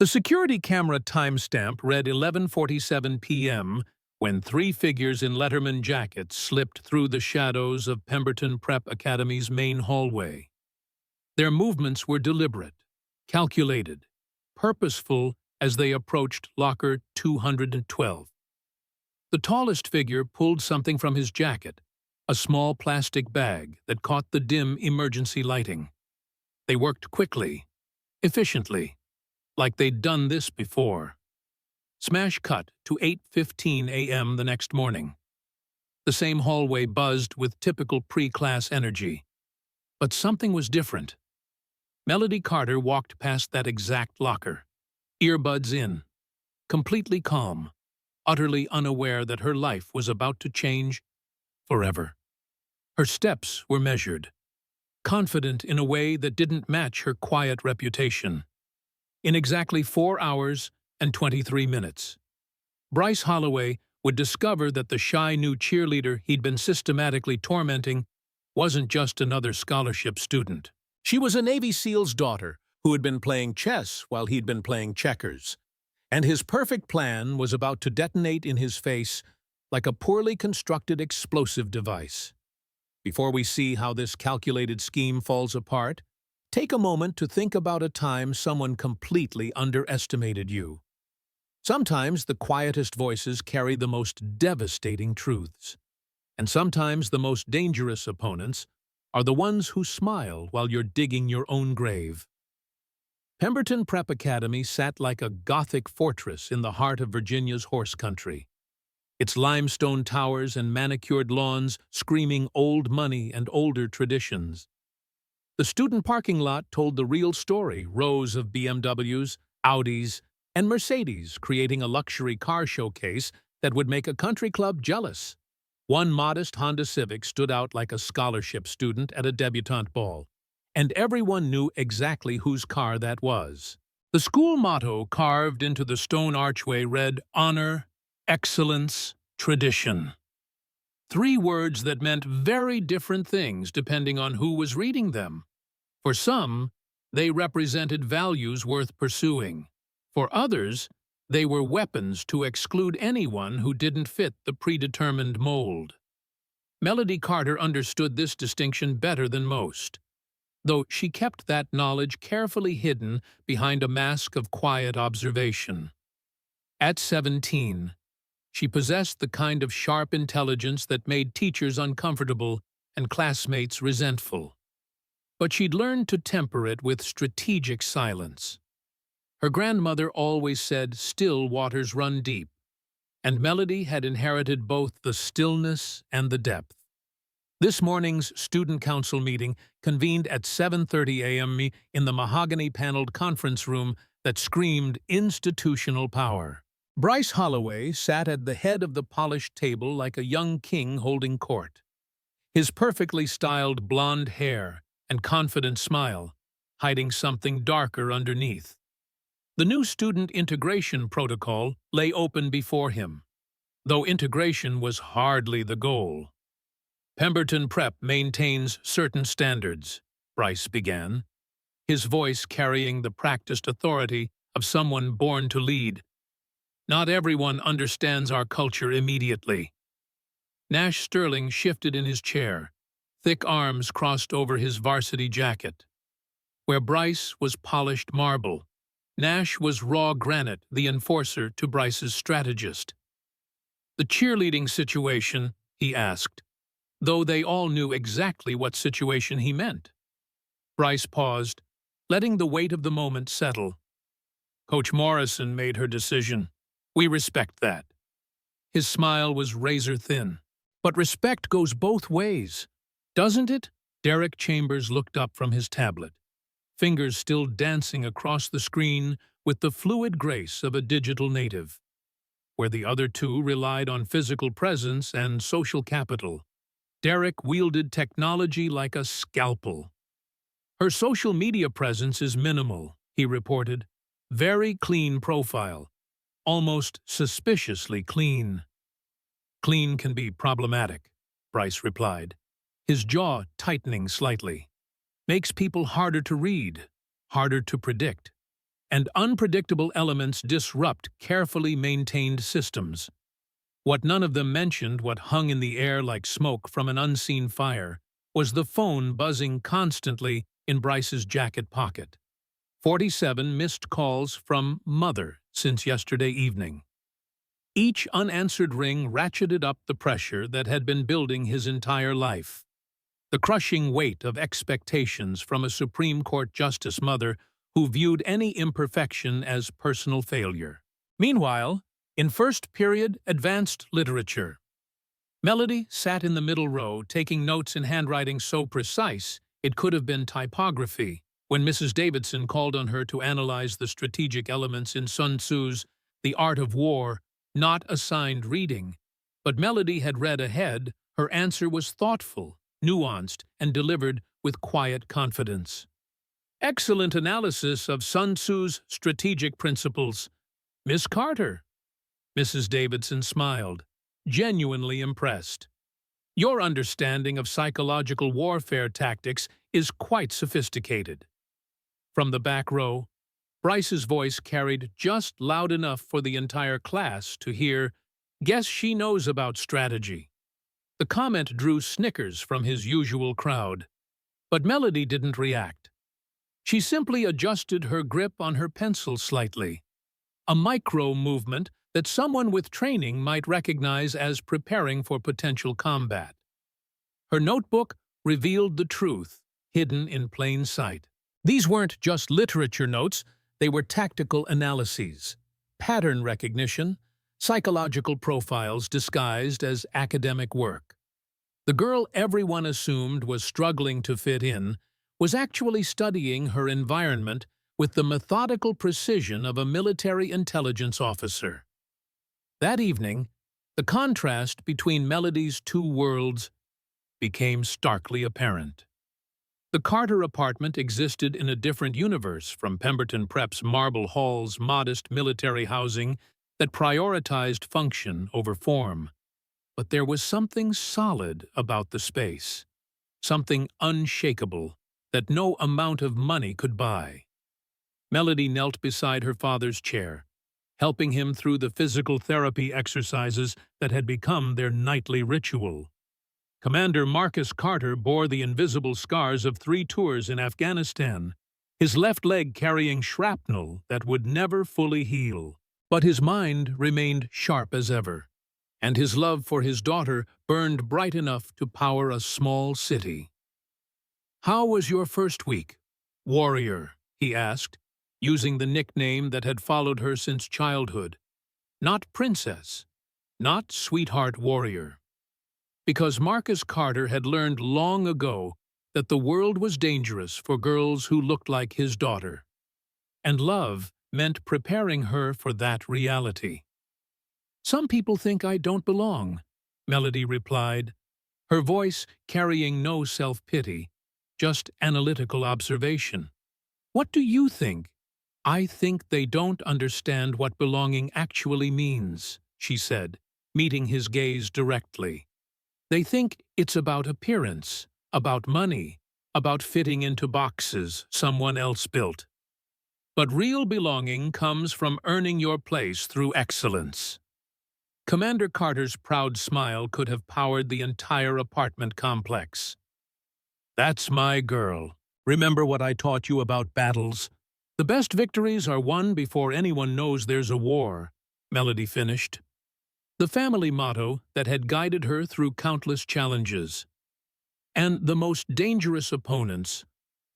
The security camera timestamp read 11:47 p.m. when three figures in Letterman jackets slipped through the shadows of Pemberton Prep Academy's main hallway. Their movements were deliberate, calculated, purposeful as they approached locker 212. The tallest figure pulled something from his jacket, a small plastic bag that caught the dim emergency lighting. They worked quickly, efficiently, like they'd done this before. Smash cut to 8:15 a.m. the next morning. The same hallway buzzed with typical pre-class energy. But something was different. Melody Carter walked past that exact locker, earbuds in, completely calm, utterly unaware that her life was about to change forever. Her steps were measured, confident in a way that didn't match her quiet reputation. In exactly 4 hours and 23 minutes, Bryce Holloway would discover that the shy new cheerleader he'd been systematically tormenting wasn't just another scholarship student. She was a Navy SEAL's daughter who had been playing chess while he'd been playing checkers, and his perfect plan was about to detonate in his face like a poorly constructed explosive device. Before we see how this calculated scheme falls apart, take a moment to think about a time someone completely underestimated you. Sometimes the quietest voices carry the most devastating truths, and sometimes the most dangerous opponents are the ones who smile while you're digging your own grave. Pemberton Prep Academy sat like a Gothic fortress in the heart of Virginia's horse country, its limestone towers and manicured lawns screaming old money and older traditions. The student parking lot told the real story, rows of BMWs, Audis, and Mercedes creating a luxury car showcase that would make a country club jealous. One modest Honda Civic stood out like a scholarship student at a debutante ball, and everyone knew exactly whose car that was. The school motto carved into the stone archway read, "Honor, Excellence, Tradition." 3 words that meant very different things depending on who was reading them. For some, they represented values worth pursuing. For others, they were weapons to exclude anyone who didn't fit the predetermined mold. Melody Carter understood this distinction better than most, though she kept that knowledge carefully hidden behind a mask of quiet observation. At 17, she possessed the kind of sharp intelligence that made teachers uncomfortable and classmates resentful. But she'd learned to temper it with strategic silence. Her grandmother always said, "Still waters run deep," and Melody had inherited both the stillness and the depth. This morning's student council meeting convened at 7:30 a.m. in the mahogany-paneled conference room that screamed institutional power. Bryce Holloway sat at the head of the polished table like a young king holding court, his perfectly styled blonde hair and confident smile hiding something darker underneath. The new student integration protocol lay open before him, though integration was hardly the goal. "Pemberton Prep maintains certain standards," Bryce began, his voice carrying the practiced authority of someone born to lead. "Not everyone understands our culture immediately." Nash Sterling shifted in his chair, thick arms crossed over his varsity jacket. Where Bryce was polished marble, Nash was raw granite, the enforcer to Bryce's strategist. "The cheerleading situation," he asked, though they all knew exactly what situation he meant. Bryce paused, letting the weight of the moment settle. "Coach Morrison made her decision. We respect that." His smile was razor-thin. "But respect goes both ways, doesn't it?" Derek Chambers looked up from his tablet, fingers still dancing across the screen with the fluid grace of a digital native. Where the other two relied on physical presence and social capital, Derek wielded technology like a scalpel. "Her social media presence is minimal," he reported. "Very clean profile. Almost suspiciously clean." "Clean can be problematic," Bryce replied, his jaw tightening slightly. "Makes people harder to read, harder to predict. and unpredictable elements disrupt carefully maintained systems. What none of them mentioned, what hung in the air like smoke from an unseen fire, was the phone buzzing constantly in Bryce's jacket pocket. 47 missed calls from Mother since yesterday evening. Each unanswered ring ratcheted up the pressure that had been building his entire life. The crushing weight of expectations from a Supreme Court Justice Mother who viewed any imperfection as personal failure. Meanwhile, in first period advanced literature, Melody sat in the middle row taking notes in handwriting so precise it could have been typography when Mrs. Davidson called on her to analyze the strategic elements in Sun Tzu's The Art of War, not assigned reading. But Melody had read ahead. Her answer was thoughtful, nuanced, and delivered with quiet confidence. Excellent analysis of Sun Tzu's strategic principles. Miss Carter. Mrs. Davidson smiled, genuinely impressed. Your understanding of psychological warfare tactics is quite sophisticated. From the back row, Bryce's voice carried just loud enough for the entire class to hear, "Guess she knows about strategy." The comment drew snickers from his usual crowd. But Melody didn't react. She simply adjusted her grip on her pencil slightly, a micro movement that someone with training might recognize as preparing for potential combat. Her notebook revealed the truth, hidden in plain sight. These weren't just literature notes, they were tactical analyses, pattern recognition, psychological profiles disguised as academic work. The girl everyone assumed was struggling to fit in was actually studying her environment with the methodical precision of a military intelligence officer. That evening, the contrast between Melody's two worlds became starkly apparent. The Carter apartment existed in a different universe from Peton Prep's Marble Hall's modest military housing that prioritized function over form. But there was something solid about the space, something unshakable that no amount of money could buy. Melody knelt beside her father's chair, helping him through the physical therapy exercises that had become their nightly ritual. Commander Marcus Carter bore the invisible scars of 3 tours in Afghanistan, his left leg carrying shrapnel that would never fully heal. But his mind remained sharp as ever, and his love for his daughter burned bright enough to power a small city. "How was your first week, warrior?" he asked, using the nickname that had followed her since childhood. Not princess, not sweetheart warrior. Because Marcus Carter had learned long ago that the world was dangerous for girls who looked like his daughter. And love meant preparing her for that reality. "Some people think I don't belong," Melody replied, her voice carrying no self-pity, just analytical observation. "What do you think?" "I think they don't understand what belonging actually means," she said, meeting his gaze directly. "They think it's about appearance, about money, about fitting into boxes someone else built. But real belonging comes from earning your place through excellence." Commander Carter's proud smile could have powered the entire apartment complex. "That's my girl. Remember what I taught you about battles? The best victories are won before anyone knows there's a war," Melody finished. The family motto that had guided her through countless challenges. "And the most dangerous opponents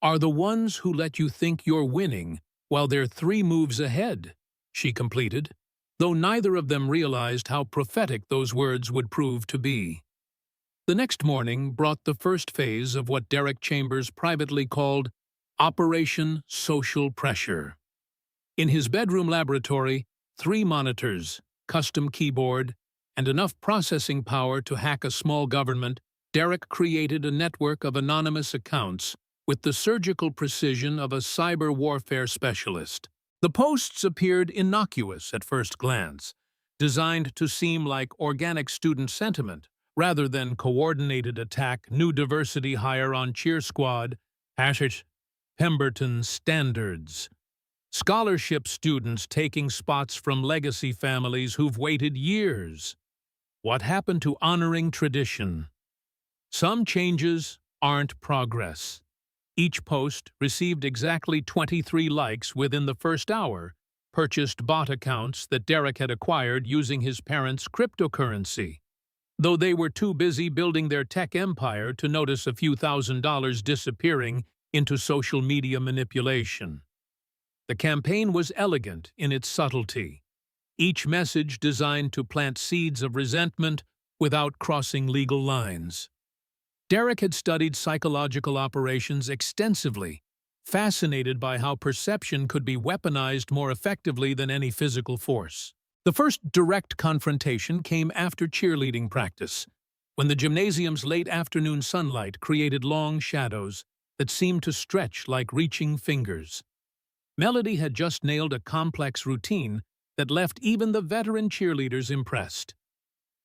are the ones who let you think you're winning while they're 3 moves ahead," she completed, though neither of them realized how prophetic those words would prove to be. The next morning brought the first phase of what Derek Chambers privately called Operation Social Pressure. In his bedroom laboratory, 3 monitors, custom keyboard, and enough processing power to hack a small government, Derek created a network of anonymous accounts with the surgical precision of a cyber warfare specialist. The posts appeared innocuous at first glance, designed to seem like organic student sentiment rather than coordinated attack, new diversity hire on cheer squad, # Pemberton standards. Scholarship students taking spots from legacy families who've waited years. What happened to honoring tradition? Some changes aren't progress. Each post received exactly 23 likes within the first hour, purchased bot accounts that Derek had acquired using his parents' cryptocurrency. Though they were too busy building their tech empire to notice a few $1,000s disappearing into social media manipulation. The campaign was elegant in its subtlety, each message designed to plant seeds of resentment without crossing legal lines. Derek had studied psychological operations extensively, fascinated by how perception could be weaponized more effectively than any physical force. The first direct confrontation came after cheerleading practice, when the gymnasium's late afternoon sunlight created long shadows that seemed to stretch like reaching fingers. Melody had just nailed a complex routine that left even the veteran cheerleaders impressed.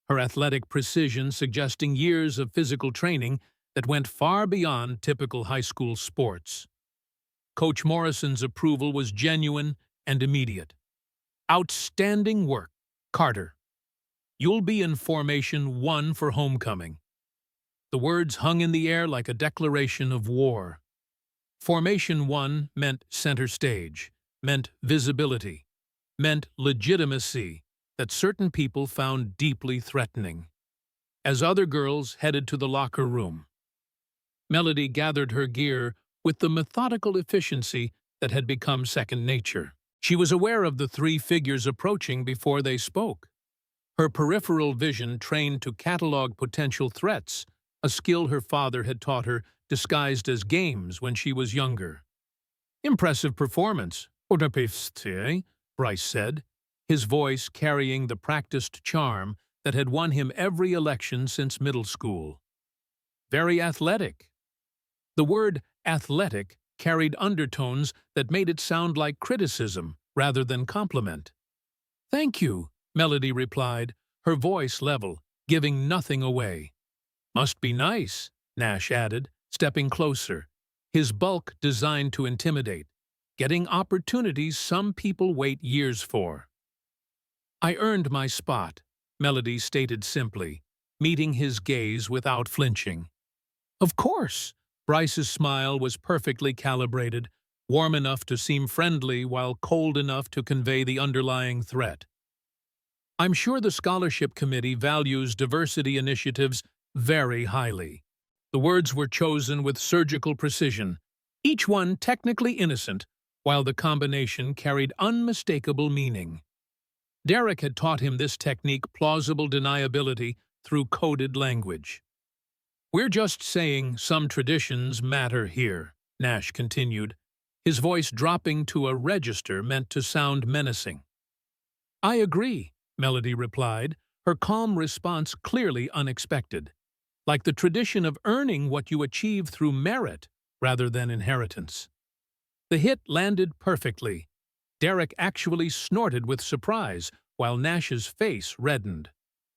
Her athletic precision suggesting years of physical training that went far beyond typical high school sports. Coach Morrison's approval was genuine and immediate. Outstanding work, Carter. You'll be in Formation 1 for homecoming. The words hung in the air like a declaration of war. Formation 1 meant center stage, meant visibility, meant legitimacy that certain people found deeply threatening. As other girls headed to the locker room, Melody gathered her gear with the methodical efficiency that had become second nature. She was aware of the three figures approaching before they spoke. Her peripheral vision trained to catalog potential threats, a skill her father had taught her disguised as games when she was younger. Impressive performance, Bryce said, his voice carrying the practiced charm that had won him every election since middle school. Very athletic. The word athletic carried undertones that made it sound like criticism rather than compliment. Thank you, Melody replied, her voice level, giving nothing away. Must be nice, Nash added, stepping closer, his bulk designed to intimidate, getting opportunities some people wait years for. I earned my spot, Melody stated simply, meeting his gaze without flinching. Of course, Bryce's smile was perfectly calibrated, warm enough to seem friendly while cold enough to convey the underlying threat. I'm sure the scholarship committee values diversity initiatives very highly. The words were chosen with surgical precision, each one technically innocent, while the combination carried unmistakable meaning. Derek had taught him this technique plausible deniability through coded language. We're just saying some traditions matter here, Nash continued, his voice dropping to a register meant to sound menacing. I agree, Melody replied, her calm response clearly unexpected, like the tradition of earning what you achieve through merit rather than inheritance. The hit landed perfectly. Derek actually snorted with surprise, while Nash's face reddened.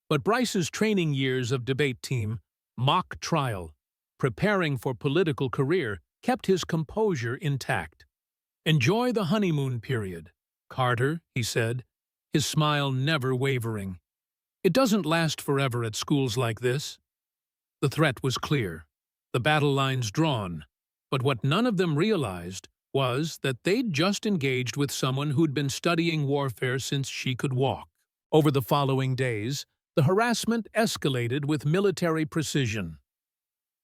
But Bryce's training years of debate team, mock trial, preparing for political career, kept his composure intact. Enjoy the honeymoon period, Carter, he said, his smile never wavering. It doesn't last forever at schools like this. The threat was clear, the battle lines drawn, but what none of them realized was that they'd just engaged with someone who'd been studying warfare since she could walk. Over the following days, the harassment escalated with military precision.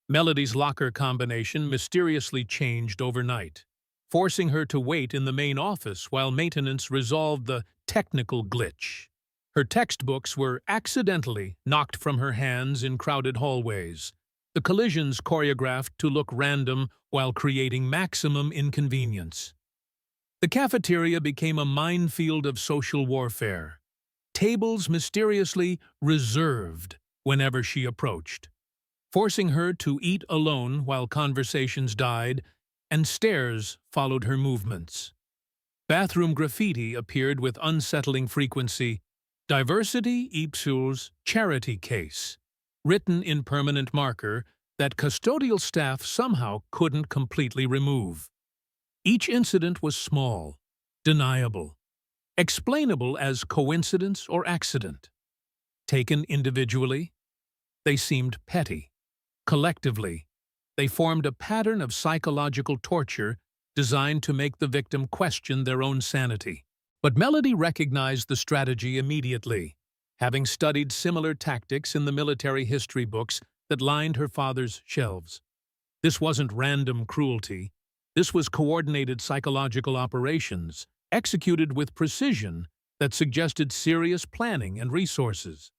Melody's locker combination mysteriously changed overnight, forcing her to wait in the main office while maintenance resolved the technical glitch. Her textbooks were accidentally knocked from her hands in crowded hallways, the collisions choreographed to look random while creating maximum inconvenience. The cafeteria became a minefield of social warfare, tables mysteriously reserved whenever she approached, forcing her to eat alone while conversations died, and stares followed her movements. Bathroom graffiti appeared with unsettling frequency, diversity equals charity case, written in permanent marker that custodial staff somehow couldn't completely remove. Each incident was small, deniable, explainable as coincidence or accident. Taken individually, they seemed petty. Collectively, they formed a pattern of psychological torture designed to make the victim question their own sanity. But Melody recognized the strategy immediately, having studied similar tactics in the military history books that lined her father's shelves. This wasn't random cruelty. This was coordinated psychological operations, executed with precision that suggested serious planning and resources.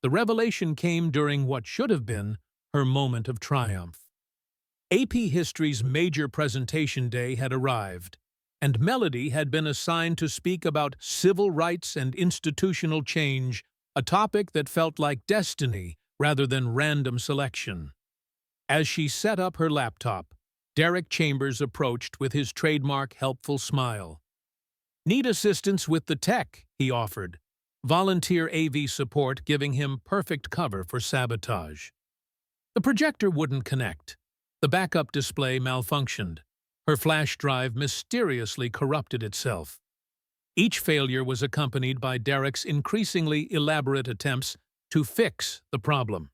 The revelation came during what should have been her moment of triumph. AP History's major presentation day had arrived, and Melody had been assigned to speak about civil rights and institutional change, a topic that felt like destiny rather than random selection. As she set up her laptop, Derek Chambers approached with his trademark helpful smile. "Need assistance with the tech," he offered, volunteer AV support giving him perfect cover for sabotage. The projector wouldn't connect. The backup display malfunctioned. Her flash drive mysteriously corrupted itself. Each failure was accompanied by Derek's increasingly elaborate attempts to fix the problem.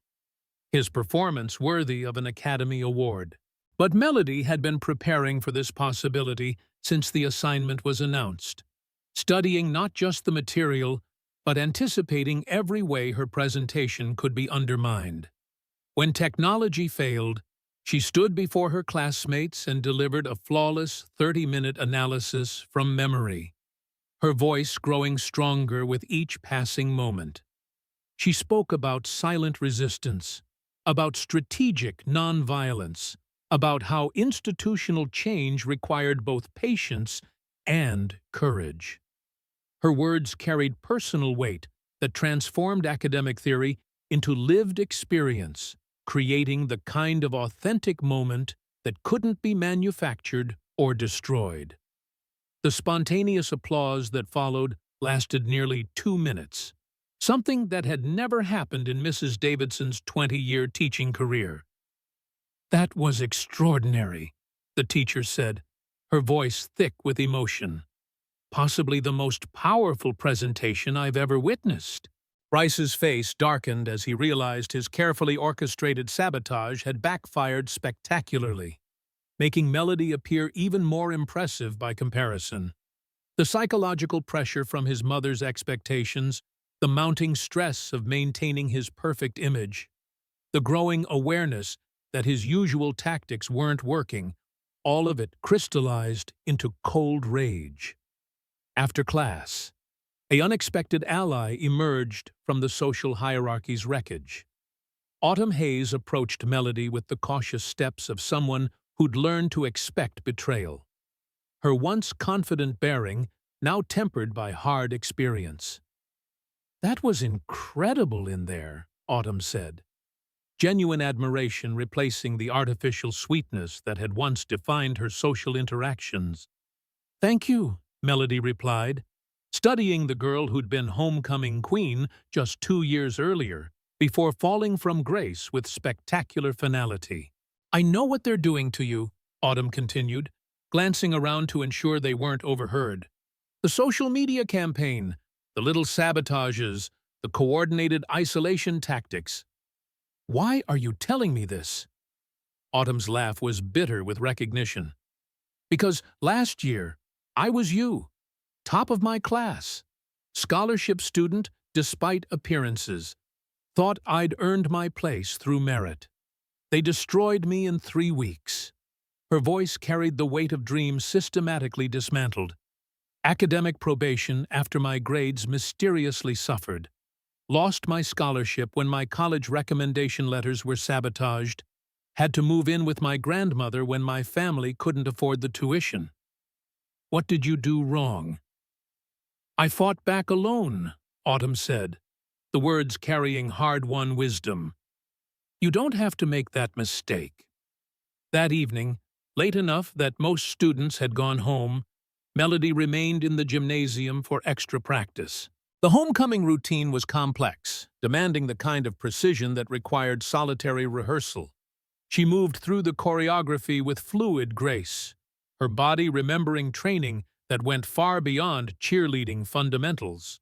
His performance worthy of an Academy Award. But Melody had been preparing for this possibility since the assignment was announced, studying not just the material, but anticipating every way her presentation could be undermined. When technology failed, she stood before her classmates and delivered a flawless 30-minute analysis from memory, her voice growing stronger with each passing moment. She spoke about silent resistance, about strategic nonviolence, about how institutional change required both patience and courage. Her words carried personal weight that transformed academic theory into lived experience, creating the kind of authentic moment that couldn't be manufactured or destroyed. The spontaneous applause that followed lasted nearly 2 minutes, something that had never happened in Mrs. Davidson's 20-year teaching career. "That was extraordinary," the teacher said, her voice thick with emotion. "Possibly the most powerful presentation I've ever witnessed." Bryce's face darkened as he realized his carefully orchestrated sabotage had backfired spectacularly, making Melody appear even more impressive by comparison. The psychological pressure from his mother's expectations, the mounting stress of maintaining his perfect image, the growing awareness that his usual tactics weren't working, all of it crystallized into cold rage. After class, an unexpected ally emerged from the social hierarchy's wreckage. Autumn Hayes approached Melody with the cautious steps of someone who'd learned to expect betrayal. Her once confident bearing now tempered by hard experience. "That was incredible in there," Autumn said, genuine admiration replacing the artificial sweetness that had once defined her social interactions. "Thank you," Melody replied, studying the girl who'd been homecoming queen just 2 years earlier, before falling from grace with spectacular finality. "I know what they're doing to you," Autumn continued, glancing around to ensure they weren't overheard. "The social media campaign, the little sabotages, the coordinated isolation tactics. Why are you telling me this?" Autumn's laugh was bitter with recognition. "Because last year, I was you, top of my class, scholarship student despite appearances, thought I'd earned my place through merit. They destroyed me in 3 weeks." Her voice carried the weight of dreams systematically dismantled. "Academic probation after my grades mysteriously suffered. Lost my scholarship when my college recommendation letters were sabotaged. Had to move in with my grandmother when my family couldn't afford the tuition. What did you do wrong?" "I fought back alone," Autumn said, the words carrying hard-won wisdom. "You don't have to make that mistake." That evening, late enough that most students had gone home, Melody remained in the gymnasium for extra practice. The homecoming routine was complex, demanding the kind of precision that required solitary rehearsal. She moved through the choreography with fluid grace, her body remembering training that went far beyond cheerleading fundamentals.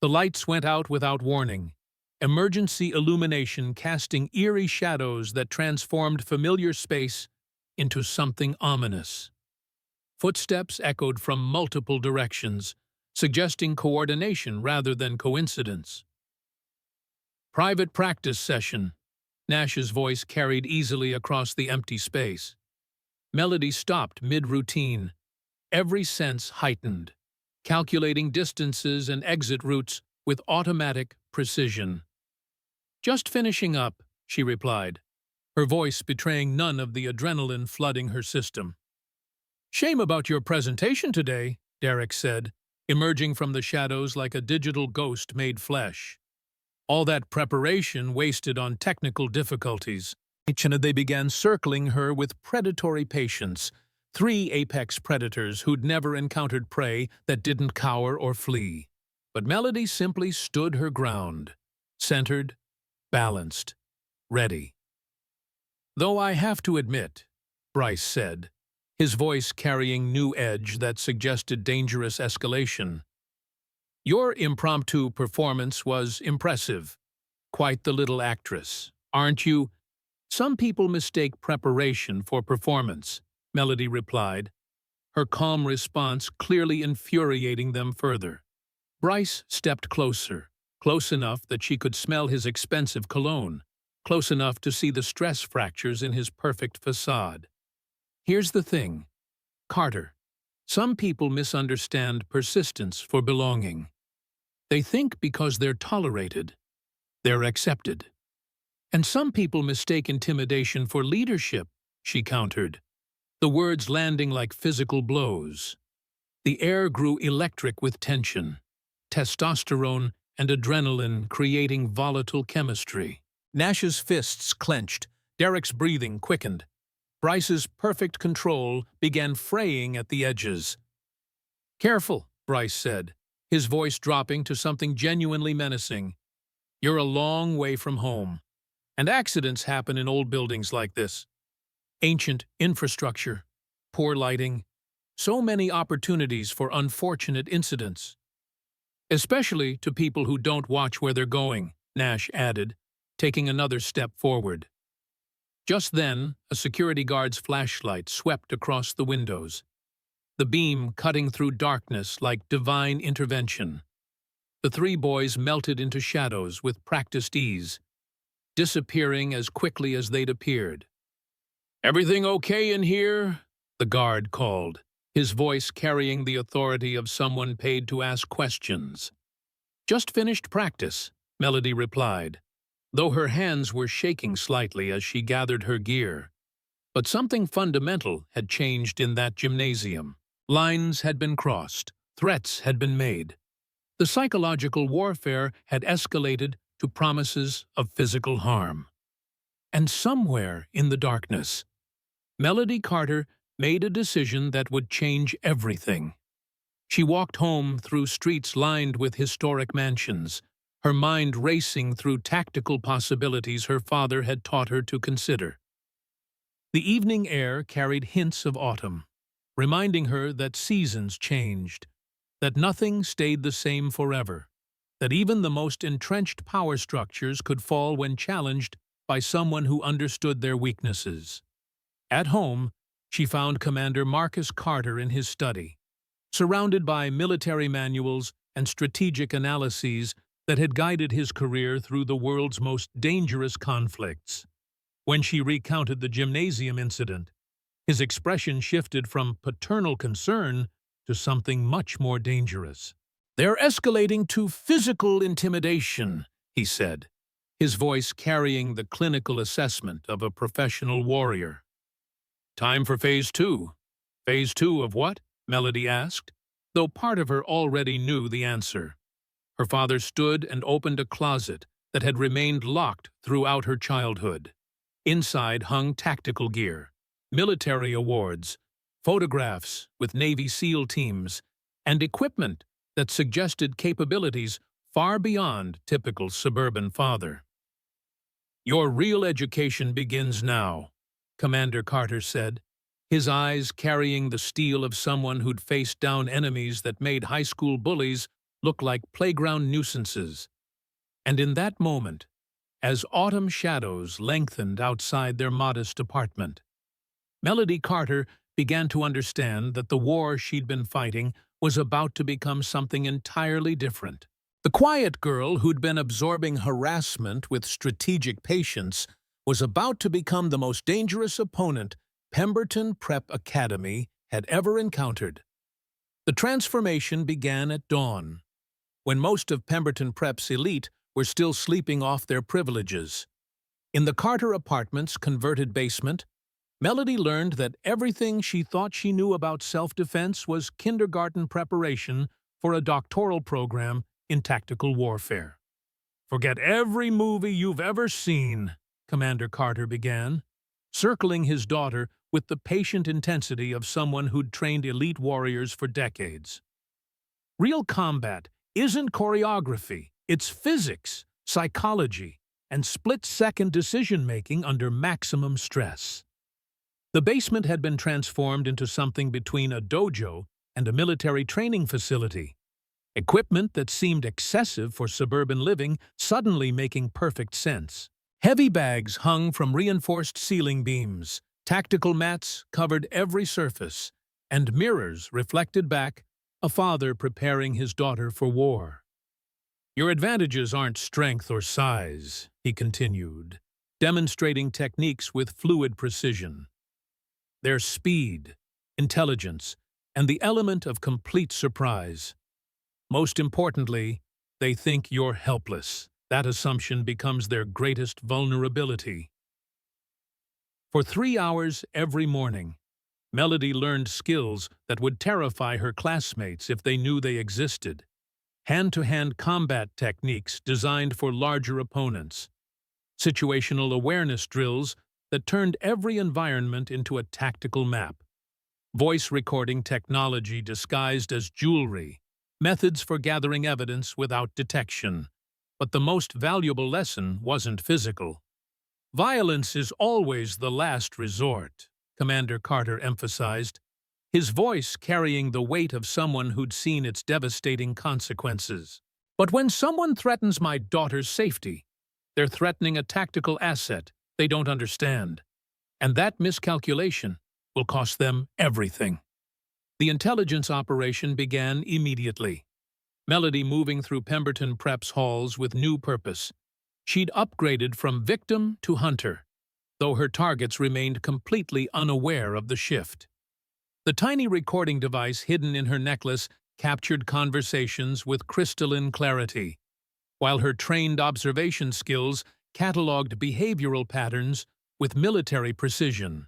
The lights went out without warning, emergency illumination casting eerie shadows that transformed familiar space into something ominous. Footsteps echoed from multiple directions, suggesting coordination rather than coincidence. Private practice session. Nash's voice carried easily across the empty space. Melody stopped mid-routine, every sense heightened, calculating distances and exit routes with automatic precision. "Just finishing up," she replied, her voice betraying none of the adrenaline flooding her system. "Shame about your presentation today," Derek said, emerging from the shadows like a digital ghost made flesh. All that preparation wasted on technical difficulties. They began circling her with predatory patience, 3 apex predators who'd never encountered prey that didn't cower or flee. But Melody simply stood her ground, centered, balanced, ready. "Though I have to admit," Bryce said, his voice carrying new edge that suggested dangerous escalation, "your impromptu performance was impressive. Quite the little actress, aren't you?" "Some people mistake preparation for performance," Melody replied, her calm response clearly infuriating them further. Bryce stepped closer, close enough that she could smell his expensive cologne, close enough to see the stress fractures in his perfect facade. "Here's the thing, Carter. Some people misunderstand persistence for belonging. They think because they're tolerated, they're accepted. And some people mistake intimidation for leadership," she countered, the words landing like physical blows. The air grew electric with tension, testosterone and adrenaline creating volatile chemistry. Nash's fists clenched, Derek's breathing quickened. Bryce's perfect control began fraying at the edges. "Careful," Bryce said, his voice dropping to something genuinely menacing. "You're a long way from home, and accidents happen in old buildings like this. Ancient infrastructure, poor lighting, so many opportunities for unfortunate incidents. Especially to people who don't watch where they're going," Nash added, taking another step forward. Just then, a security guard's flashlight swept across the windows, the beam cutting through darkness like divine intervention. The 3 boys melted into shadows with practiced ease, disappearing as quickly as they'd appeared. "Everything okay in here?" the guard called, his voice carrying the authority of someone paid to ask questions. "Just finished practice," Melody replied, though her hands were shaking slightly as she gathered her gear. But something fundamental had changed in that gymnasium. Lines had been crossed, threats had been made. The psychological warfare had escalated to promises of physical harm. And somewhere in the darkness, Melody Carter made a decision that would change everything. She walked home through streets lined with historic mansions, her mind racing through tactical possibilities her father had taught her to consider. The evening air carried hints of autumn, reminding her that seasons changed, that nothing stayed the same forever, that even the most entrenched power structures could fall when challenged by someone who understood their weaknesses. At home, she found Commander Marcus Carter in his study, surrounded by military manuals and strategic analyses that had guided his career through the world's most dangerous conflicts. When she recounted the gymnasium incident, his expression shifted from paternal concern to something much more dangerous. "They're escalating to physical intimidation," he said, his voice carrying the clinical assessment of a professional warrior. "Time for Phase 2. "Phase 2 of what?" Melody asked, though part of her already knew the answer. Her father stood and opened a closet that had remained locked throughout her childhood. Inside hung tactical gear, military awards, photographs with Navy SEAL teams, and equipment that suggested capabilities far beyond typical suburban father. "Your real education begins now," Commander Carter said, his eyes carrying the steel of someone who'd faced down enemies that made high school bullies look like playground nuisances. And in that moment, as autumn shadows lengthened outside their modest apartment, Melody Carter began to understand that the war she'd been fighting was about to become something entirely different. The quiet girl who'd been absorbing harassment with strategic patience was about to become the most dangerous opponent Pemberton Prep Academy had ever encountered. The transformation began at dawn, when most of Pemberton Prep's elite were still sleeping off their privileges. In the Carter apartment's converted basement, Melody learned that everything she thought she knew about self-defense was kindergarten preparation for a doctoral program in tactical warfare. "Forget every movie you've ever seen," Commander Carter began, circling his daughter with the patient intensity of someone who'd trained elite warriors for decades. "Real combat isn't choreography, it's physics, psychology, and split-second decision-making under maximum stress." The basement had been transformed into something between a dojo and a military training facility. Equipment that seemed excessive for suburban living suddenly making perfect sense. Heavy bags hung from reinforced ceiling beams, tactical mats covered every surface, and mirrors reflected back a father preparing his daughter for war. "Your advantages aren't strength or size," he continued, demonstrating techniques with fluid precision. "Their speed, intelligence, and the element of complete surprise. Most importantly, they think you're helpless. That assumption becomes their greatest vulnerability." For 3 hours every morning, Melody learned skills that would terrify her classmates if they knew they existed. Hand-to-hand combat techniques designed for larger opponents. Situational awareness drills that turned every environment into a tactical map. Voice recording technology disguised as jewelry. Methods for gathering evidence without detection. But the most valuable lesson wasn't physical. "Violence is always the last resort," Commander Carter emphasized, his voice carrying the weight of someone who'd seen its devastating consequences. "But when someone threatens my daughter's safety, they're threatening a tactical asset they don't understand. And that miscalculation will cost them everything." The intelligence operation began immediately. Melody moving through Pemberton Prep's halls with new purpose. She'd upgraded from victim to hunter, though her targets remained completely unaware of the shift. The tiny recording device hidden in her necklace captured conversations with crystalline clarity, while her trained observation skills cataloged behavioral patterns with military precision.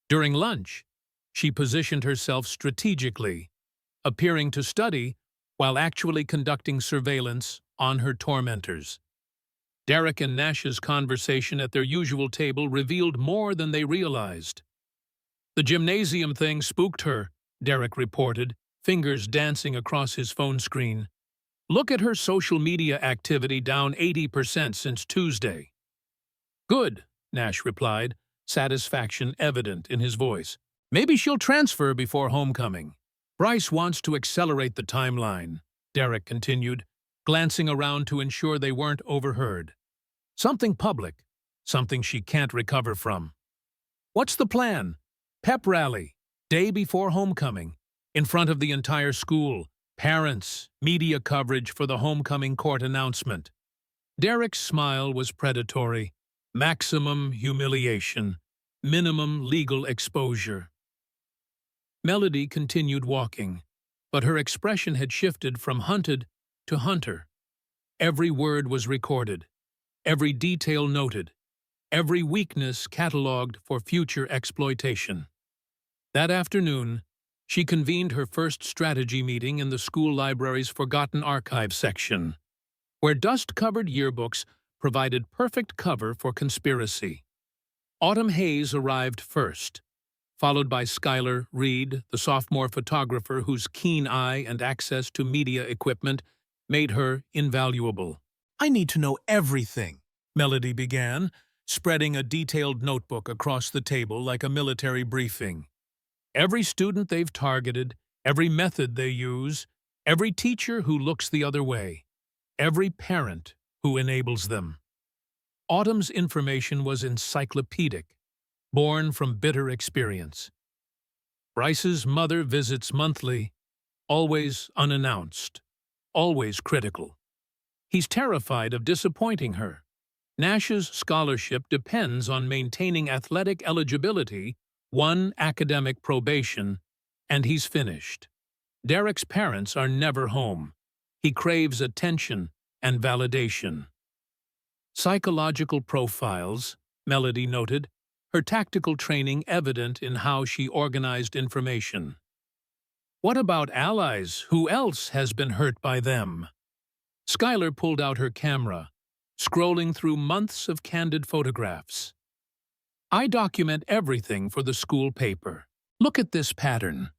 During lunch, she positioned herself strategically, appearing to study while actually conducting surveillance on her tormentors. Derek and Nash's conversation at their usual table revealed more than they realized. "The gymnasium thing spooked her," Derek reported, fingers dancing across his phone screen. "Look at her social media activity down 80% since Tuesday." "Good," Nash replied, satisfaction evident in his voice. "Maybe she'll transfer before homecoming." "Bryce wants to accelerate the timeline," Derek continued, glancing around to ensure they weren't overheard. "Something public, something she can't recover from." "What's the plan?" "Pep rally, day before homecoming, in front of the entire school, parents, media coverage for the homecoming court announcement." Derek's smile was predatory. "Maximum humiliation, minimum legal exposure." Melody continued walking, but her expression had shifted from hunted to hunter. Every word was recorded, every detail noted, every weakness catalogued for future exploitation. That afternoon, she convened her first strategy meeting in the school library's Forgotten Archives section, where dust-covered yearbooks provided perfect cover for conspiracy. Autumn Hayes arrived first, followed by Skylar Reed, the sophomore photographer whose keen eye and access to media equipment made her invaluable. "I need to know everything," Melody began, spreading a detailed notebook across the table like a military briefing. Every student they've targeted, every method they use, every teacher who looks the other way, every parent who enables them. Autumn's information was encyclopedic, born from bitter experience. Bryce's mother visits monthly, always unannounced, always critical. He's terrified of disappointing her. Nash's scholarship depends on maintaining athletic eligibility, one academic probation, and he's finished. Derek's parents are never home. He craves attention and validation. Psychological profiles, Melody noted, her tactical training evident in how she organized information. What about allies? Who else has been hurt by them? Skylar pulled out her camera, scrolling through months of candid photographs. I document everything for the school paper. Look at this pattern.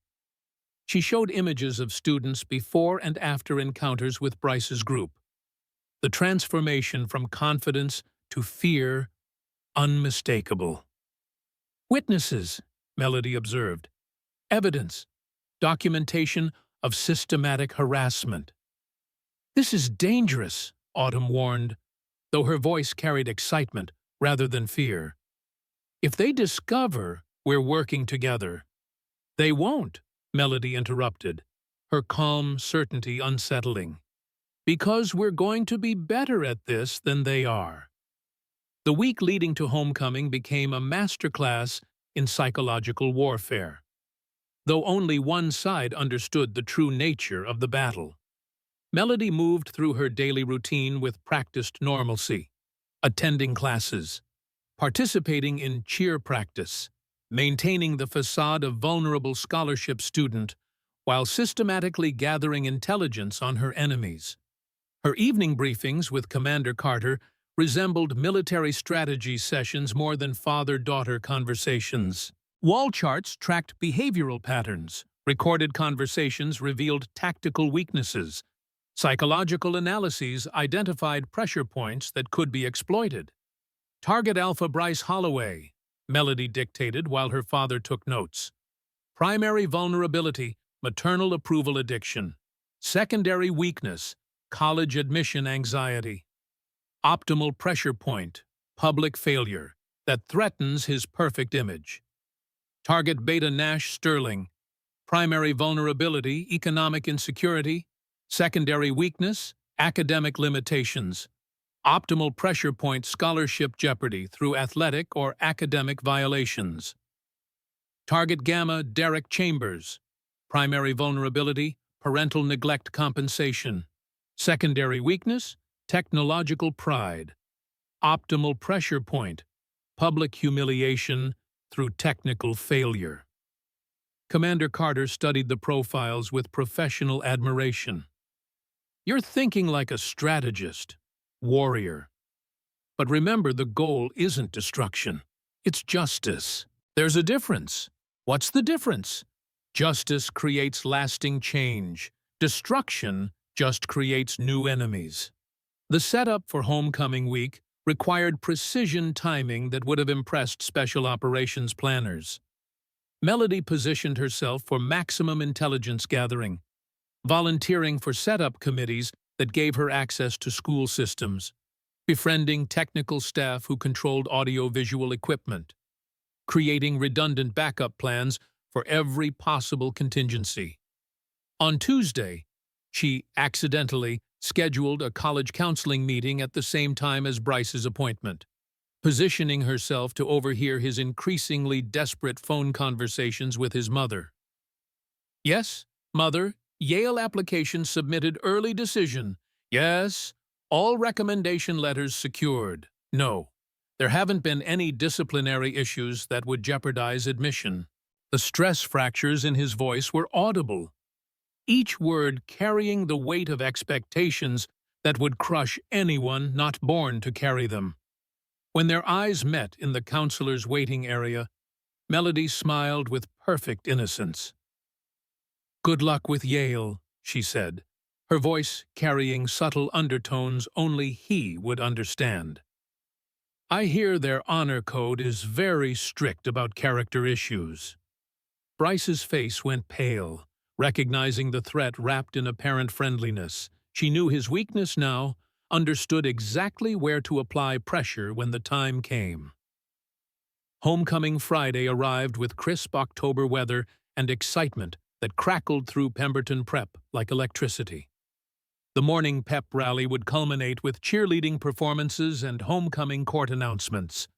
She showed images of students before and after encounters with Bryce's group. The transformation from confidence to fear, unmistakable. Witnesses, Melody observed. Evidence, documentation of systematic harassment. This is dangerous, Autumn warned, though her voice carried excitement rather than fear. If they discover we're working together. They won't, Melody interrupted, her calm certainty unsettling. Because we're going to be better at this than they are. The week leading to homecoming became a masterclass in psychological warfare, though only one side understood the true nature of the battle. Melody moved through her daily routine with practiced normalcy, attending classes, participating in cheer practice, maintaining the facade of vulnerable scholarship student while systematically gathering intelligence on her enemies. Her evening briefings with Commander Carter resembled military strategy sessions more than father-daughter conversations. Wall charts tracked behavioral patterns, recorded conversations revealed tactical weaknesses, psychological analyses identified pressure points that could be exploited. Target Alpha Bryce Holloway, Melody dictated while her father took notes. Primary vulnerability, maternal approval addiction. Secondary weakness, college admission anxiety. Optimal pressure point, public failure, that threatens his perfect image. Target Beta Nash Sterling. Primary vulnerability, economic insecurity. Secondary weakness, academic limitations. Optimal pressure point, scholarship jeopardy through athletic or academic violations. Target Gamma Derek Chambers. Primary vulnerability, parental neglect compensation. Secondary weakness, technological pride. Optimal pressure point, public humiliation through technical failure. Commander Carter studied the profiles with professional admiration. You're thinking like a strategist, warrior. But remember, the goal isn't destruction. It's justice. There's a difference. What's the difference? Justice creates lasting change. Destruction just creates new enemies. The setup for homecoming week required precision timing that would have impressed special operations planners. Melody positioned herself for maximum intelligence gathering, volunteering for setup committees that gave her access to school systems, befriending technical staff who controlled audio-visual equipment, creating redundant backup plans for every possible contingency. On Tuesday, she accidentally scheduled a college counseling meeting at the same time as Bryce's appointment, positioning herself to overhear his increasingly desperate phone conversations with his mother. Yes, Mother, Yale application submitted, early decision. Yes, all recommendation letters secured. No, there haven't been any disciplinary issues that would jeopardize admission. The stress fractures in his voice were audible, each word carrying the weight of expectations that would crush anyone not born to carry them. When their eyes met in the counselor's waiting area, Melody smiled with perfect innocence. Good luck with Yale, she said, her voice carrying subtle undertones only he would understand. I hear their honor code is very strict about character issues. Bryce's face went pale, recognizing the threat wrapped in apparent friendliness. She knew his weakness now, understood exactly where to apply pressure when the time came. Homecoming Friday arrived with crisp October weather and excitement that crackled through Pemberton Prep like electricity. The morning pep rally would culminate with cheerleading performances and homecoming court announcements,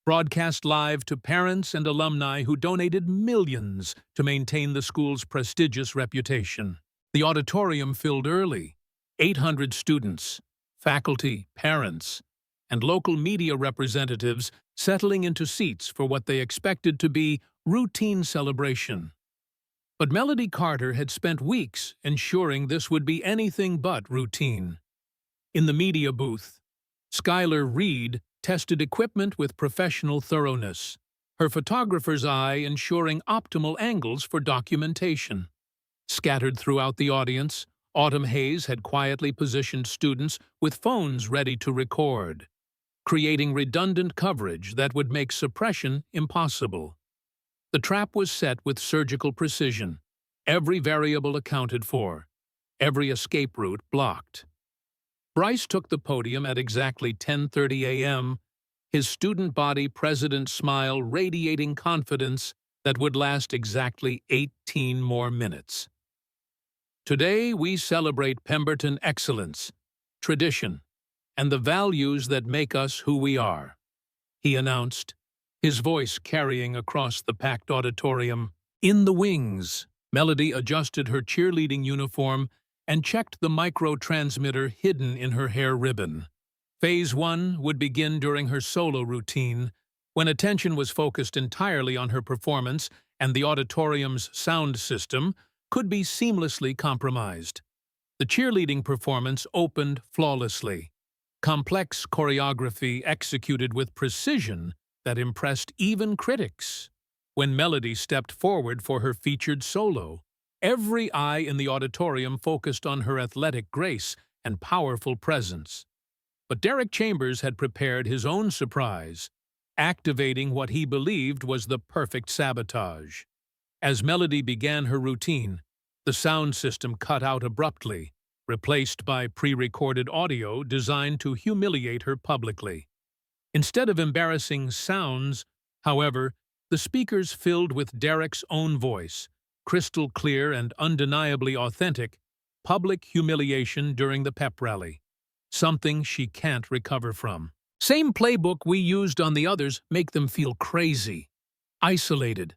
broadcast live to parents and alumni who donated millions to maintain the school's prestigious reputation. The auditorium filled early, 800 students, faculty, parents, and local media representatives settling into seats for what they expected to be routine celebration. But Melody Carter had spent weeks ensuring this would be anything but routine. In the media booth, Skylar Reed tested equipment with professional thoroughness, her photographer's eye ensuring optimal angles for documentation. Scattered throughout the audience, Autumn Hayes had quietly positioned students with phones ready to record, creating redundant coverage that would make suppression impossible. The trap was set with surgical precision, every variable accounted for, every escape route blocked. Bryce took the podium at exactly 10:30 a.m., his student body president smile radiating confidence that would last exactly 18 more minutes. Today we celebrate Pemberton excellence, tradition, and the values that make us who we are, he announced, his voice carrying across the packed auditorium. In the wings, Melody adjusted her cheerleading uniform and checked the micro-transmitter hidden in her hair ribbon. Phase 1 would begin during her solo routine, when attention was focused entirely on her performance and the auditorium's sound system could be seamlessly compromised. The cheerleading performance opened flawlessly, complex choreography executed with precision that impressed even critics. When Melody stepped forward for her featured solo, every eye in the auditorium focused on her athletic grace and powerful presence. But Derek Chambers had prepared his own surprise, activating what he believed was the perfect sabotage. As Melody began her routine, the sound system cut out abruptly, replaced by pre-recorded audio designed to humiliate her publicly. Instead of embarrassing sounds, however, the speakers filled with Derek's own voice, crystal clear and undeniably authentic, public humiliation during the pep rally, something she can't recover from. Same playbook we used on the others make them feel crazy, isolated,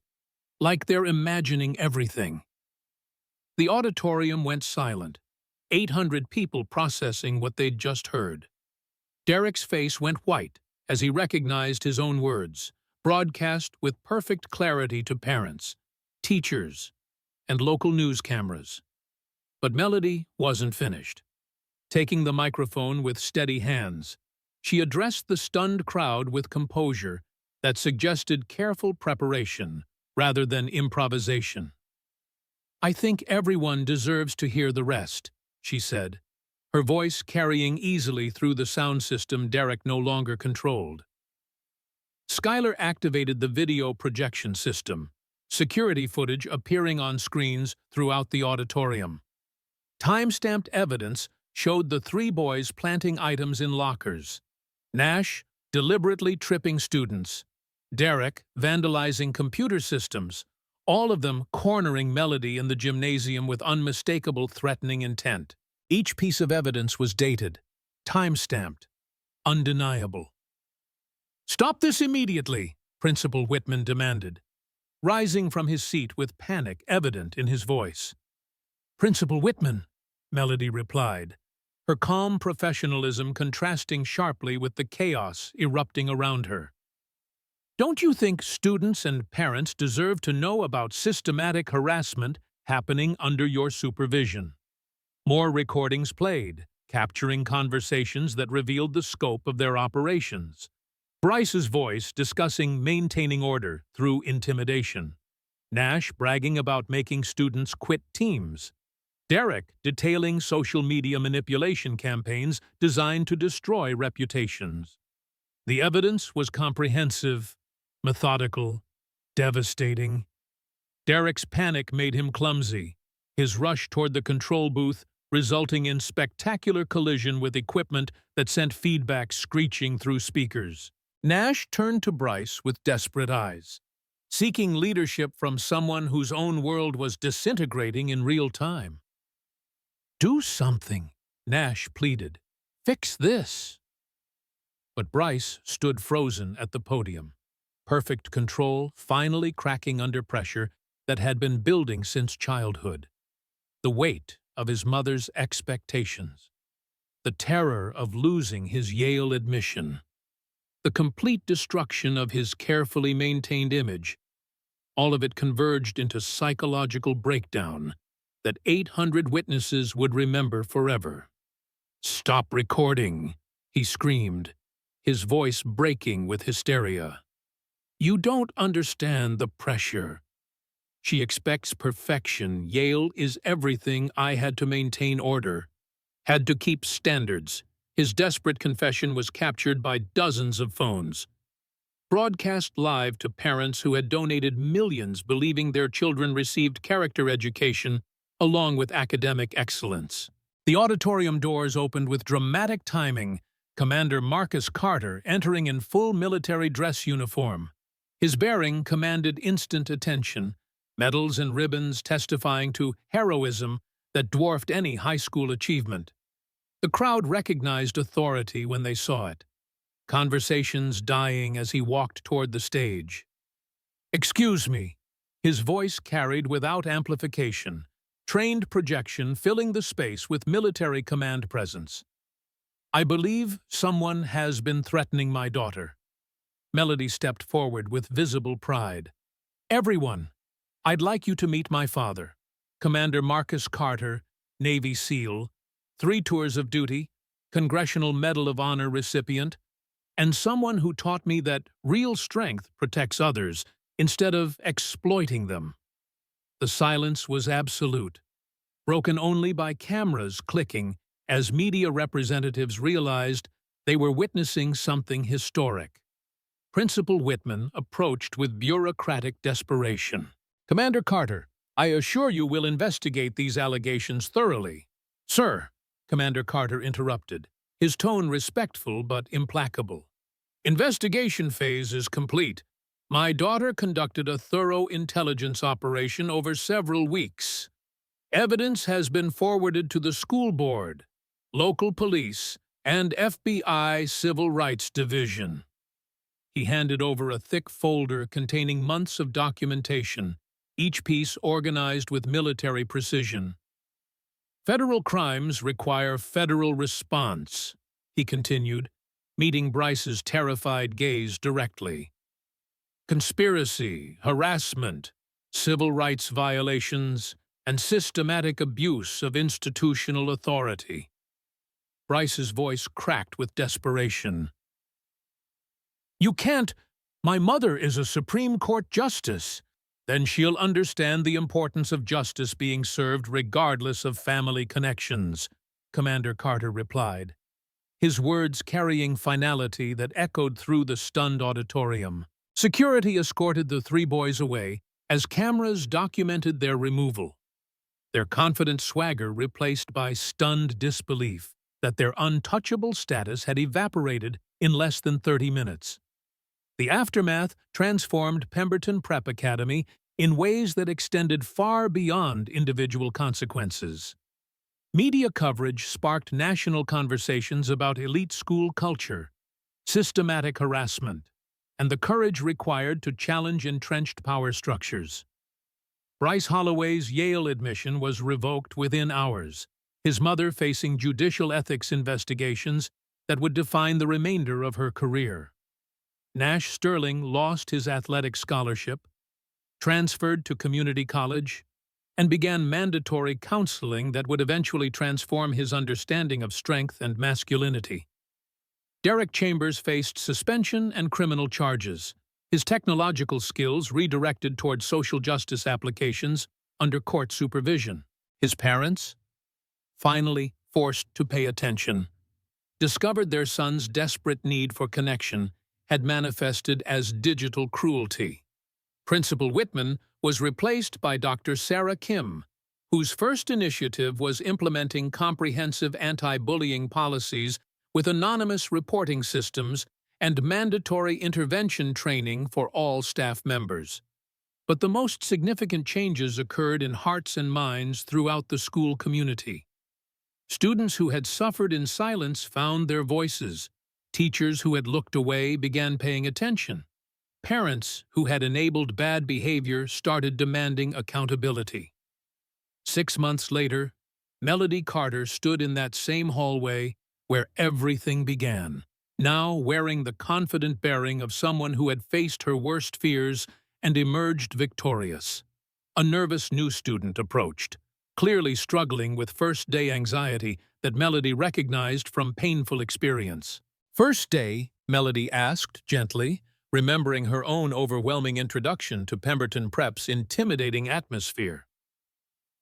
like they're imagining everything. The auditorium went silent, 800 people processing what they'd just heard. Derek's face went white as he recognized his own words, broadcast with perfect clarity to parents, teachers, and local news cameras. But Melody wasn't finished. Taking the microphone with steady hands, she addressed the stunned crowd with composure that suggested careful preparation rather than improvisation. "I think everyone deserves to hear the rest," she said, her voice carrying easily through the sound system Derek no longer controlled. Skylar activated the video projection system, security footage appearing on screens throughout the auditorium. Time-stamped evidence showed the three boys planting items in lockers, Nash deliberately tripping students, Derek vandalizing computer systems, all of them cornering Melody in the gymnasium with unmistakable threatening intent. Each piece of evidence was dated, time-stamped, undeniable. "Stop this immediately," Principal Whitman demanded, rising from his seat with panic evident in his voice. "Principal Whitman," Melody replied, her calm professionalism contrasting sharply with the chaos erupting around her. "Don't you think students and parents deserve to know about systematic harassment happening under your supervision?" More recordings played, capturing conversations that revealed the scope of their operations. Bryce's voice discussing maintaining order through intimidation. Nash bragging about making students quit teams. Derek detailing social media manipulation campaigns designed to destroy reputations. The evidence was comprehensive, methodical, devastating. Derek's panic made him clumsy, his rush toward the control booth resulting in spectacular collision with equipment that sent feedback screeching through speakers. Nash turned to Bryce with desperate eyes, seeking leadership from someone whose own world was disintegrating in real time. "Do something," Nash pleaded. "Fix this." But Bryce stood frozen at the podium, perfect control finally cracking under pressure that had been building since childhood. The weight of his mother's expectations, the terror of losing his Yale admission, the complete destruction of his carefully maintained image, all of it converged into psychological breakdown that 800 witnesses would remember forever. "Stop recording," he screamed, his voice breaking with hysteria. "You don't understand the pressure. She expects perfection. Yale is everything. I had to maintain order, had to keep standards." His desperate confession was captured by dozens of phones, broadcast live to parents who had donated millions believing their children received character education along with academic excellence. The auditorium doors opened with dramatic timing, Commander Marcus Carter entering in full military dress uniform. His bearing commanded instant attention, medals and ribbons testifying to heroism that dwarfed any high school achievement. The crowd recognized authority when they saw it, conversations dying as he walked toward the stage. "Excuse me," his voice carried without amplification, trained projection filling the space with military command presence. "I believe someone has been threatening my daughter." Melody stepped forward with visible pride. "Everyone, I'd like you to meet my father, Commander Marcus Carter, Navy SEAL, 3 tours of duty, Congressional Medal of Honor recipient, and someone who taught me that real strength protects others instead of exploiting them." The silence was absolute, broken only by cameras clicking as media representatives realized they were witnessing something historic. Principal Whitman approached with bureaucratic desperation. "Commander Carter, I assure you will investigate these allegations thoroughly." "Sir," Commander Carter interrupted, his tone respectful but implacable. "Investigation phase is complete. My daughter conducted a thorough intelligence operation over several weeks. Evidence has been forwarded to the school board, local police, and FBI Civil Rights Division." He handed over a thick folder containing months of documentation, each piece organized with military precision. "Federal crimes require federal response," he continued, meeting Bryce's terrified gaze directly. "Conspiracy, harassment, civil rights violations, and systematic abuse of institutional authority." Bryce's voice cracked with desperation. "You can't! My mother is a Supreme Court justice. Then she'll understand the importance of justice being served regardless of family connections," Commander Carter replied, his words carrying finality that echoed through the stunned auditorium. Security escorted the 3 boys away as cameras documented their removal, their confident swagger replaced by stunned disbelief that their untouchable status had evaporated in less than 30 minutes. The aftermath transformed Peton Prep Academy in ways that extended far beyond individual consequences. Media coverage sparked national conversations about elite school culture, systematic harassment, and the courage required to challenge entrenched power structures. Bryce Holloway's Yale admission was revoked within hours, his mother facing judicial ethics investigations that would define the remainder of her career. Nash Sterling lost his athletic scholarship, transferred to community college, and began mandatory counseling that would eventually transform his understanding of strength and masculinity. Derek Chambers faced suspension and criminal charges, his technological skills redirected toward social justice applications under court supervision. His parents, finally forced to pay attention, discovered their son's desperate need for connection had manifested as digital cruelty. Principal Whitman was replaced by Dr. Sarah Kim, whose first initiative was implementing comprehensive anti-bullying policies with anonymous reporting systems and mandatory intervention training for all staff members. But the most significant changes occurred in hearts and minds throughout the school community. Students who had suffered in silence found their voices. Teachers who had looked away began paying attention. Parents who had enabled bad behavior started demanding accountability. 6 months later, Melody Carter stood in that same hallway where everything began, now wearing the confident bearing of someone who had faced her worst fears and emerged victorious. A nervous new student approached, clearly struggling with first-day anxiety that Melody recognized from painful experience. "First day?" Melody asked gently, remembering her own overwhelming introduction to Peton Prep's intimidating atmosphere.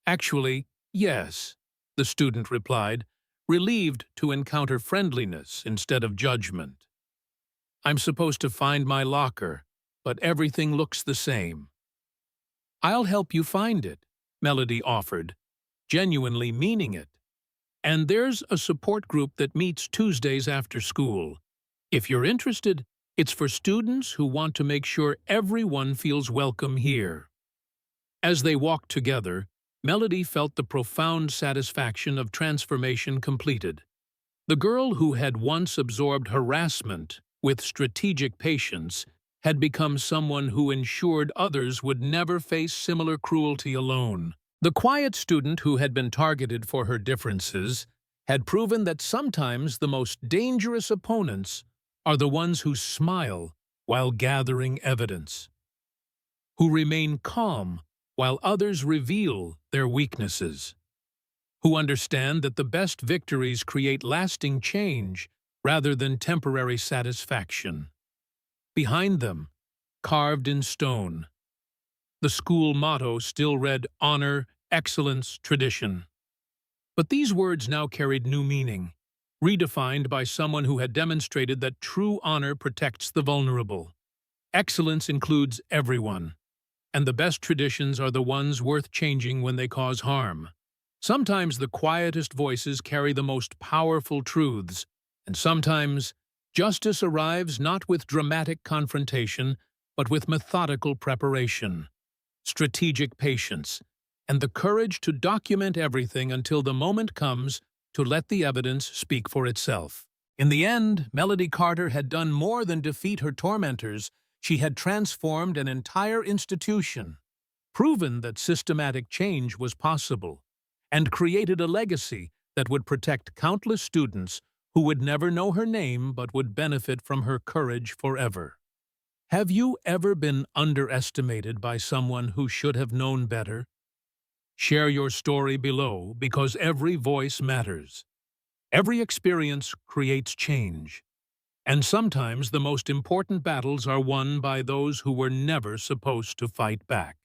"Actually, yes," the student replied, relieved to encounter friendliness instead of judgment. "I'm supposed to find my locker, but everything looks the same." "I'll help you find it," Melody offered, genuinely meaning it. "And there's a support group that meets Tuesdays after school. If you're interested, it's for students who want to make sure everyone feels welcome here." As they walked together, Melody felt the profound satisfaction of transformation completed. The girl who had once absorbed harassment with strategic patience had become someone who ensured others would never face similar cruelty alone. The quiet student who had been targeted for her differences had proven that sometimes the most dangerous opponents are the ones who smile while gathering evidence, who remain calm while others reveal their weaknesses, who understand that the best victories create lasting change rather than temporary satisfaction. Behind them, carved in stone, the school motto still read "Honor, Excellence, Tradition." But these words now carried new meaning, redefined by someone who had demonstrated that true honor protects the vulnerable. Excellence includes everyone, and the best traditions are the ones worth changing when they cause harm. Sometimes the quietest voices carry the most powerful truths, and sometimes justice arrives not with dramatic confrontation, but with methodical preparation, strategic patience, and the courage to document everything until the moment comes to let the evidence speak for itself. In the end, Melody Carter had done more than defeat her tormentors. She had transformed an entire institution, proven that systematic change was possible, and created a legacy that would protect countless students who would never know her name but would benefit from her courage forever. Have you ever been underestimated by someone who should have known better? Share your story below, because every voice matters. Every experience creates change. And sometimes the most important battles are won by those who were never supposed to fight back.